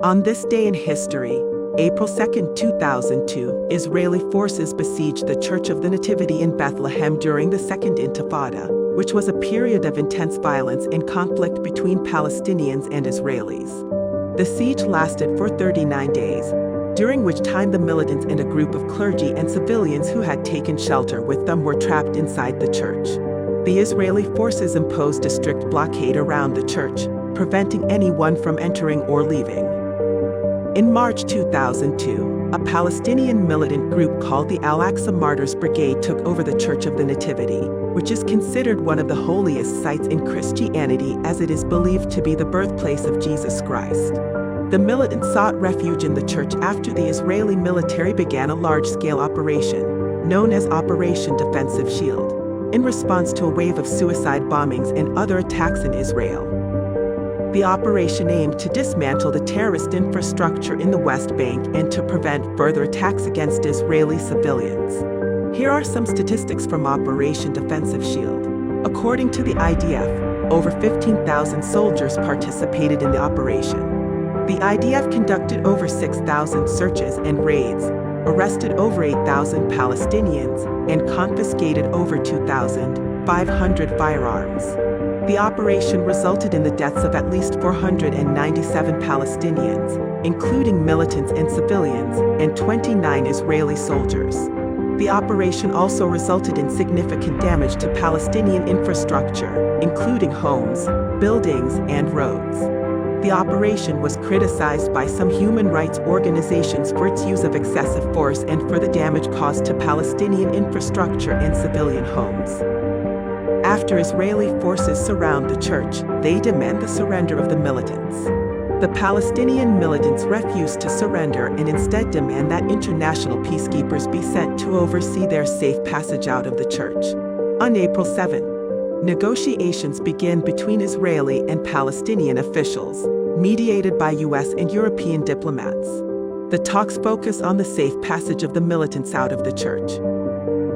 On this day in history, April 2, 2002, Israeli forces besieged the Church of the Nativity in Bethlehem during the Second Intifada, which was a period of intense violence and conflict between Palestinians and Israelis. The siege lasted for 39 days, during which time the militants and a group of clergy and civilians who had taken shelter with them were trapped inside the church. The Israeli forces imposed a strict blockade around the church, preventing anyone from entering or leaving. In March 2002, a Palestinian militant group called the Al-Aqsa Martyrs Brigade took over the Church of the Nativity, which is considered one of the holiest sites in Christianity as it is believed to be the birthplace of Jesus Christ. The militants sought refuge in the church after the Israeli military began a large-scale operation, known as Operation Defensive Shield, in response to a wave of suicide bombings and other attacks in Israel. The operation aimed to dismantle the terrorist infrastructure in the West Bank and to prevent further attacks against Israeli civilians. Here are some statistics from Operation Defensive Shield. According to the IDF, over 15,000 soldiers participated in the operation. The IDF conducted over 6,000 searches and raids, arrested over 8,000 Palestinians, and confiscated over 2,500 firearms. The operation resulted in the deaths of at least 497 Palestinians, including militants and civilians, and 29 Israeli soldiers. The operation also resulted in significant damage to Palestinian infrastructure, including homes, buildings, and roads. The operation was criticized by some human rights organizations for its use of excessive force and for the damage caused to Palestinian infrastructure and civilian homes. After Israeli forces surround the church, they demand the surrender of the militants. The Palestinian militants refuse to surrender and instead demand that international peacekeepers be sent to oversee their safe passage out of the church. On April 7, negotiations began between Israeli and Palestinian officials, mediated by U.S. and European diplomats. The talks focus on the safe passage of the militants out of the church.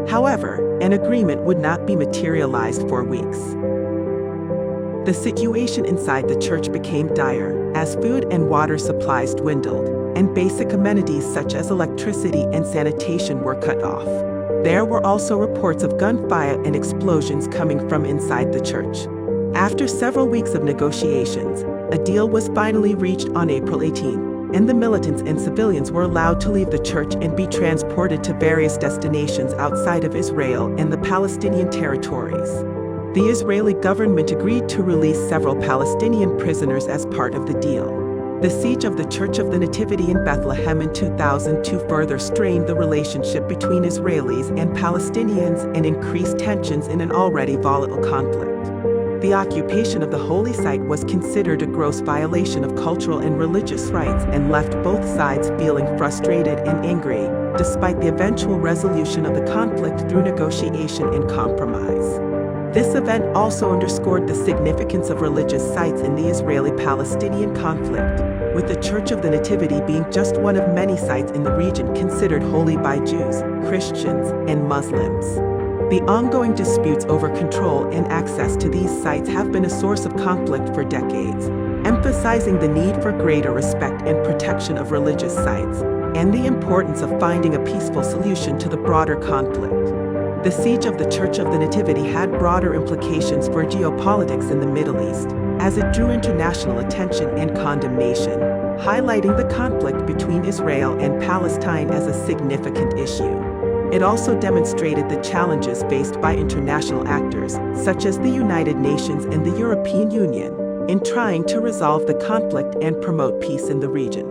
However, an agreement would not be materialized for weeks. The situation inside the church became dire as food and water supplies dwindled, and basic amenities such as electricity and sanitation were cut off. There were also reports of gunfire and explosions coming from inside the church. After several weeks of negotiations, a deal was finally reached on April 18. And the militants and civilians were allowed to leave the church and be transported to various destinations outside of Israel and the Palestinian territories. The Israeli government agreed to release several Palestinian prisoners as part of the deal. The siege of the Church of the Nativity in Bethlehem in 2002 further strained the relationship between Israelis and Palestinians and increased tensions in an already volatile conflict. The occupation of the holy site was considered a gross violation of cultural and religious rights and left both sides feeling frustrated and angry, despite the eventual resolution of the conflict through negotiation and compromise. This event also underscored the significance of religious sites in the Israeli-Palestinian conflict, with the Church of the Nativity being just one of many sites in the region considered holy by Jews, Christians, and Muslims. The ongoing disputes over control and access to these sites have been a source of conflict for decades, emphasizing the need for greater respect and protection of religious sites, and the importance of finding a peaceful solution to the broader conflict. The siege of the Church of the Nativity had broader implications for geopolitics in the Middle East, as it drew international attention and condemnation, highlighting the conflict between Israel and Palestine as a significant issue. It also demonstrated the challenges faced by international actors, such as the United Nations and the European Union, in trying to resolve the conflict and promote peace in the region.